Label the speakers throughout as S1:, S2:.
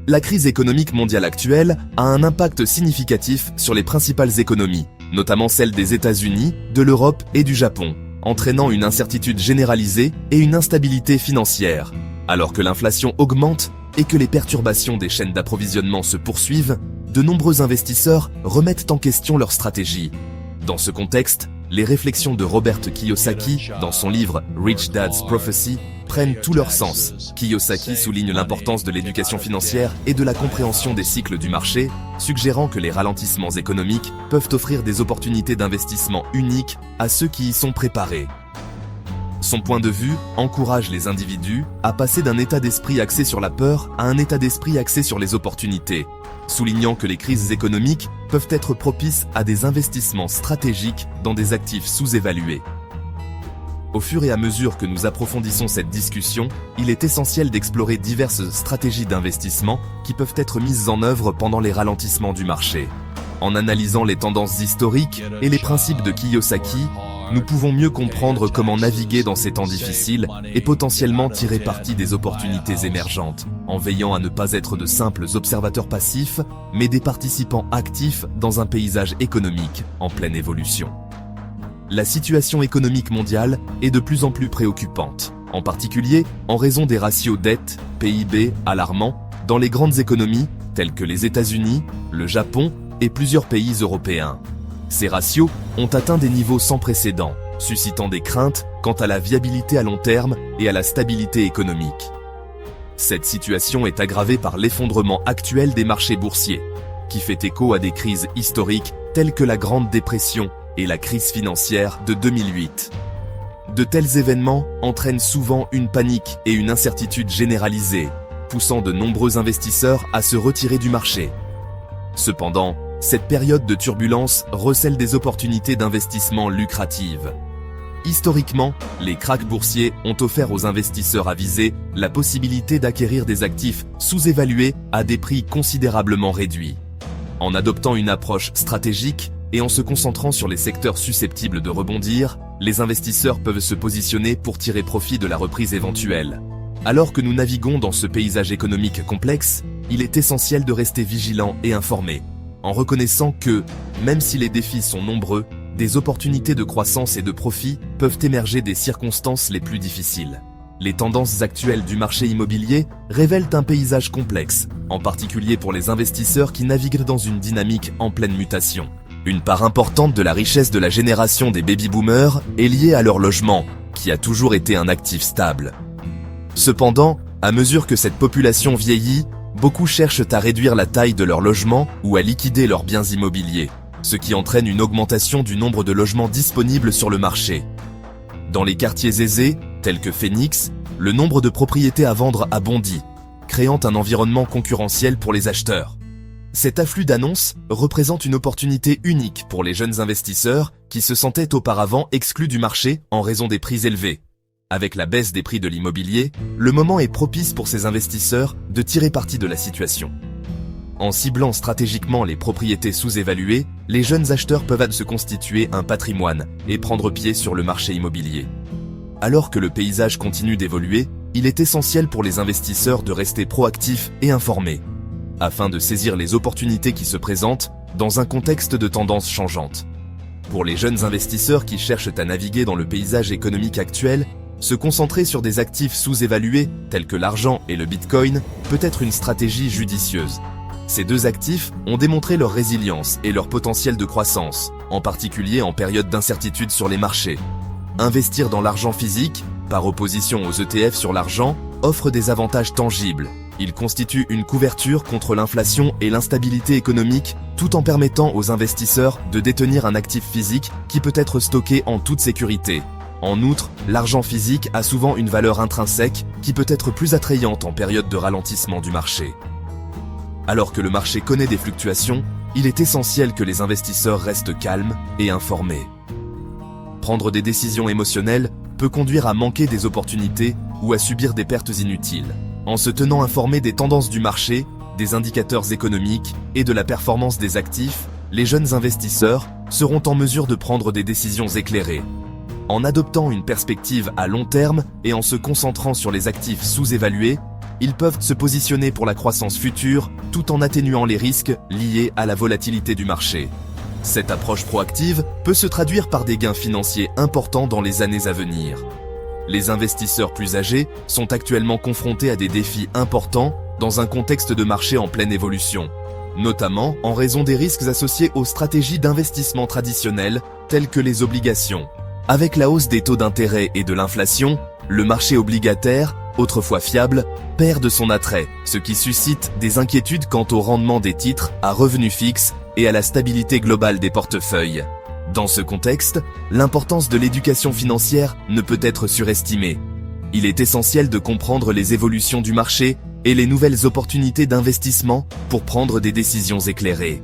S1: La crise économique mondiale actuelle a un impact significatif sur les principales économies, notamment celles des États-Unis, de l'Europe et du Japon, entraînant une incertitude généralisée et une instabilité financière. Alors que l'inflation augmente et que les perturbations des chaînes d'approvisionnement se poursuivent, de nombreux investisseurs remettent en question leur stratégie. Dans ce contexte, les réflexions de Robert Kiyosaki, dans son livre Rich Dad's Prophecy, prennent tout leur sens. Kiyosaki souligne l'importance de l'éducation financière et de la compréhension des cycles du marché, suggérant que les ralentissements économiques peuvent offrir des opportunités d'investissement uniques à ceux qui y sont préparés. Son point de vue encourage les individus à passer d'un état d'esprit axé sur la peur à un état d'esprit axé sur les opportunités, soulignant que les crises économiques peuvent être propices à des investissements stratégiques dans des actifs sous-évalués. Au fur et à mesure que nous approfondissons cette discussion, il est essentiel d'explorer diverses stratégies d'investissement qui peuvent être mises en œuvre pendant les ralentissements du marché. En analysant les tendances historiques et les principes de Kiyosaki, nous pouvons mieux comprendre comment naviguer dans ces temps difficiles et potentiellement tirer parti des opportunités émergentes, en veillant à ne pas être de simples observateurs passifs, mais des participants actifs dans un paysage économique en pleine évolution. La situation économique mondiale est de plus en plus préoccupante, en particulier en raison des ratios dette-PIB alarmants dans les grandes économies telles que les États-Unis, le Japon et plusieurs pays européens. Ces ratios ont atteint des niveaux sans précédent, suscitant des craintes quant à la viabilité à long terme et à la stabilité économique. Cette situation est aggravée par l'effondrement actuel des marchés boursiers, qui fait écho à des crises historiques telles que la Grande Dépression et la crise financière de 2008. De tels événements entraînent souvent une panique et une incertitude généralisée, poussant de nombreux investisseurs à se retirer du marché. Cependant, cette période de turbulence recèle des opportunités d'investissement lucratives. Historiquement, les krachs boursiers ont offert aux investisseurs avisés la possibilité d'acquérir des actifs sous-évalués à des prix considérablement réduits. En adoptant une approche stratégique et en se concentrant sur les secteurs susceptibles de rebondir, les investisseurs peuvent se positionner pour tirer profit de la reprise éventuelle. Alors que nous naviguons dans ce paysage économique complexe, il est essentiel de rester vigilant et informé, en reconnaissant que, même si les défis sont nombreux, des opportunités de croissance et de profit peuvent émerger des circonstances les plus difficiles. Les tendances actuelles du marché immobilier révèlent un paysage complexe, en particulier pour les investisseurs qui naviguent dans une dynamique en pleine mutation. Une part importante de la richesse de la génération des baby-boomers est liée à leur logement, qui a toujours été un actif stable. Cependant, à mesure que cette population vieillit, beaucoup cherchent à réduire la taille de leur logement ou à liquider leurs biens immobiliers, ce qui entraîne une augmentation du nombre de logements disponibles sur le marché. Dans les quartiers aisés, tels que Phoenix, le nombre de propriétés à vendre a bondi, créant un environnement concurrentiel pour les acheteurs. Cet afflux d'annonces représente une opportunité unique pour les jeunes investisseurs qui se sentaient auparavant exclus du marché en raison des prix élevés. Avec la baisse des prix de l'immobilier, le moment est propice pour ces investisseurs de tirer parti de la situation. En ciblant stratégiquement les propriétés sous-évaluées, les jeunes acheteurs peuvent se constituer un patrimoine et prendre pied sur le marché immobilier. Alors que le paysage continue d'évoluer, il est essentiel pour les investisseurs de rester proactifs et informés, afin de saisir les opportunités qui se présentent dans un contexte de tendances changeantes. Pour les jeunes investisseurs qui cherchent à naviguer dans le paysage économique actuel, se concentrer sur des actifs sous-évalués, tels que l'argent et le Bitcoin, peut être une stratégie judicieuse. Ces deux actifs ont démontré leur résilience et leur potentiel de croissance, en particulier en période d'incertitude sur les marchés. Investir dans l'argent physique, par opposition aux ETF sur l'argent, offre des avantages tangibles. Il constitue une couverture contre l'inflation et l'instabilité économique, tout en permettant aux investisseurs de détenir un actif physique qui peut être stocké en toute sécurité. En outre, l'argent physique a souvent une valeur intrinsèque qui peut être plus attrayante en période de ralentissement du marché. Alors que le marché connaît des fluctuations, il est essentiel que les investisseurs restent calmes et informés. Prendre des décisions émotionnelles peut conduire à manquer des opportunités ou à subir des pertes inutiles. En se tenant informés des tendances du marché, des indicateurs économiques et de la performance des actifs, les jeunes investisseurs seront en mesure de prendre des décisions éclairées. En adoptant une perspective à long terme et en se concentrant sur les actifs sous-évalués, ils peuvent se positionner pour la croissance future tout en atténuant les risques liés à la volatilité du marché. Cette approche proactive peut se traduire par des gains financiers importants dans les années à venir. Les investisseurs plus âgés sont actuellement confrontés à des défis importants dans un contexte de marché en pleine évolution, notamment en raison des risques associés aux stratégies d'investissement traditionnelles telles que les obligations. Avec la hausse des taux d'intérêt et de l'inflation, le marché obligataire, autrefois fiable, perd de son attrait, ce qui suscite des inquiétudes quant au rendement des titres à revenus fixes et à la stabilité globale des portefeuilles. Dans ce contexte, l'importance de l'éducation financière ne peut être surestimée. Il est essentiel de comprendre les évolutions du marché et les nouvelles opportunités d'investissement pour prendre des décisions éclairées.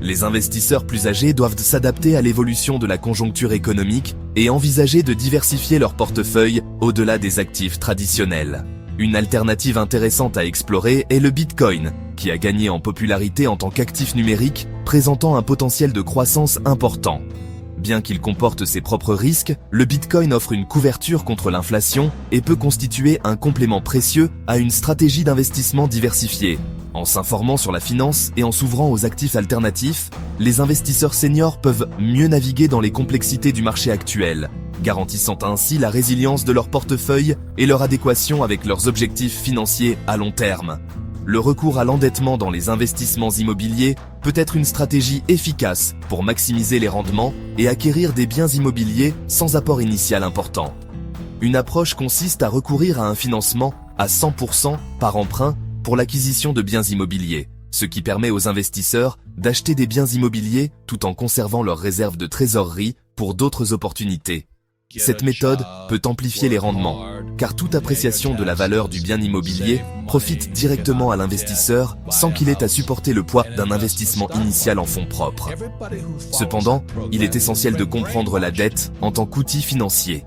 S1: Les investisseurs plus âgés doivent s'adapter à l'évolution de la conjoncture économique et envisager de diversifier leur portefeuille au-delà des actifs traditionnels. Une alternative intéressante à explorer est le Bitcoin, qui a gagné en popularité en tant qu'actif numérique, présentant un potentiel de croissance important. Bien qu'il comporte ses propres risques, le Bitcoin offre une couverture contre l'inflation et peut constituer un complément précieux à une stratégie d'investissement diversifiée. En s'informant sur la finance et en s'ouvrant aux actifs alternatifs, les investisseurs seniors peuvent mieux naviguer dans les complexités du marché actuel, garantissant ainsi la résilience de leur portefeuille et leur adéquation avec leurs objectifs financiers à long terme. Le recours à l'endettement dans les investissements immobiliers peut être une stratégie efficace pour maximiser les rendements et acquérir des biens immobiliers sans apport initial important. Une approche consiste à recourir à un financement à 100% par emprunt pour l'acquisition de biens immobiliers, ce qui permet aux investisseurs d'acheter des biens immobiliers tout en conservant leurs réserves de trésorerie pour d'autres opportunités. Cette méthode peut amplifier les rendements, car toute appréciation de la valeur du bien immobilier profite directement à l'investisseur sans qu'il ait à supporter le poids d'un investissement initial en fonds propres. Cependant, il est essentiel de comprendre la dette en tant qu'outil financier.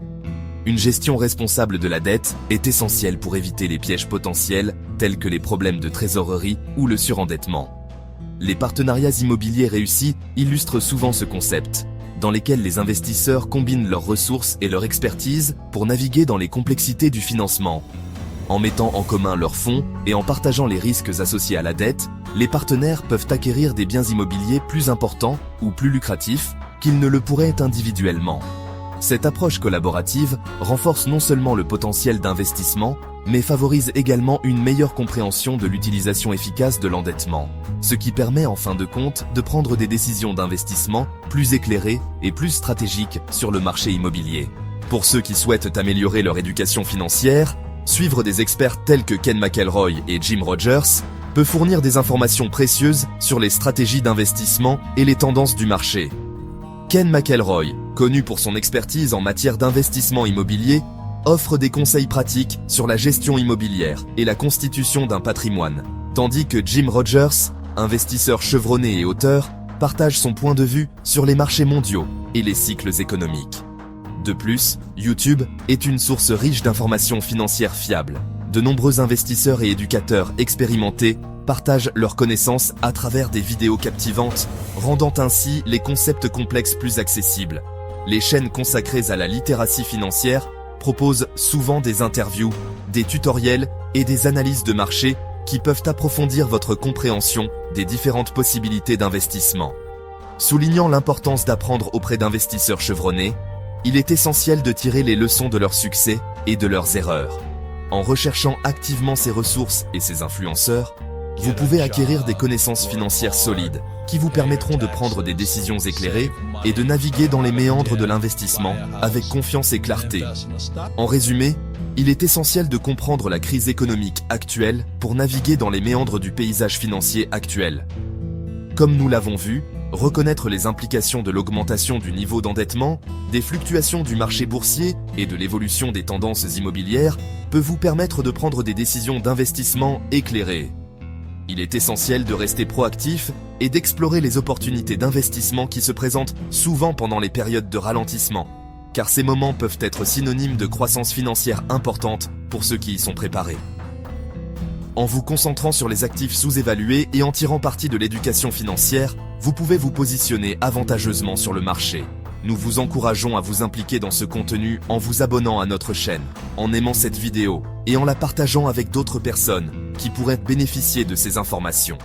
S1: Une gestion responsable de la dette est essentielle pour éviter les pièges potentiels tels que les problèmes de trésorerie ou le surendettement. Les partenariats immobiliers réussis illustrent souvent ce concept, dans lesquels les investisseurs combinent leurs ressources et leur expertise pour naviguer dans les complexités du financement. En mettant en commun leurs fonds et en partageant les risques associés à la dette, les partenaires peuvent acquérir des biens immobiliers plus importants ou plus lucratifs qu'ils ne le pourraient individuellement. Cette approche collaborative renforce non seulement le potentiel d'investissement, mais favorise également une meilleure compréhension de l'utilisation efficace de l'endettement, ce qui permet en fin de compte de prendre des décisions d'investissement plus éclairées et plus stratégiques sur le marché immobilier. Pour ceux qui souhaitent améliorer leur éducation financière, suivre des experts tels que Ken McElroy et Jim Rogers peut fournir des informations précieuses sur les stratégies d'investissement et les tendances du marché. Ken McElroy, connu pour son expertise en matière d'investissement immobilier, offre des conseils pratiques sur la gestion immobilière et la constitution d'un patrimoine, tandis que Jim Rogers, investisseur chevronné et auteur, partage son point de vue sur les marchés mondiaux et les cycles économiques. De plus, YouTube est une source riche d'informations financières fiables. De nombreux investisseurs et éducateurs expérimentés partagent leurs connaissances à travers des vidéos captivantes, rendant ainsi les concepts complexes plus accessibles. Les chaînes consacrées à la littératie financière proposent souvent des interviews, des tutoriels et des analyses de marché qui peuvent approfondir votre compréhension des différentes possibilités d'investissement. Soulignant l'importance d'apprendre auprès d'investisseurs chevronnés, il est essentiel de tirer les leçons de leurs succès et de leurs erreurs. En recherchant activement ces ressources et ces influenceurs, vous pouvez acquérir des connaissances financières solides qui vous permettront de prendre des décisions éclairées et de naviguer dans les méandres de l'investissement avec confiance et clarté. En résumé, il est essentiel de comprendre la crise économique actuelle pour naviguer dans les méandres du paysage financier actuel. Comme nous l'avons vu, reconnaître les implications de l'augmentation du niveau d'endettement, des fluctuations du marché boursier et de l'évolution des tendances immobilières peut vous permettre de prendre des décisions d'investissement éclairées. Il est essentiel de rester proactif et d'explorer les opportunités d'investissement qui se présentent souvent pendant les périodes de ralentissement, car ces moments peuvent être synonymes de croissance financière importante pour ceux qui y sont préparés. En vous concentrant sur les actifs sous-évalués et en tirant parti de l'éducation financière, vous pouvez vous positionner avantageusement sur le marché. Nous vous encourageons à vous impliquer dans ce contenu en vous abonnant à notre chaîne, en aimant cette vidéo et en la partageant avec d'autres personnes qui pourraient bénéficier de ces informations.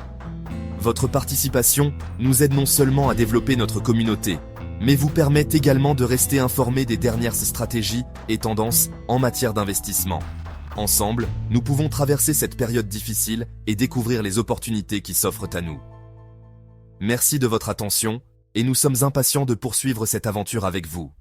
S1: Votre participation nous aide non seulement à développer notre communauté, mais vous permet également de rester informé des dernières stratégies et tendances en matière d'investissement. Ensemble, nous pouvons traverser cette période difficile et découvrir les opportunités qui s'offrent à nous. Merci de votre attention, et nous sommes impatients de poursuivre cette aventure avec vous.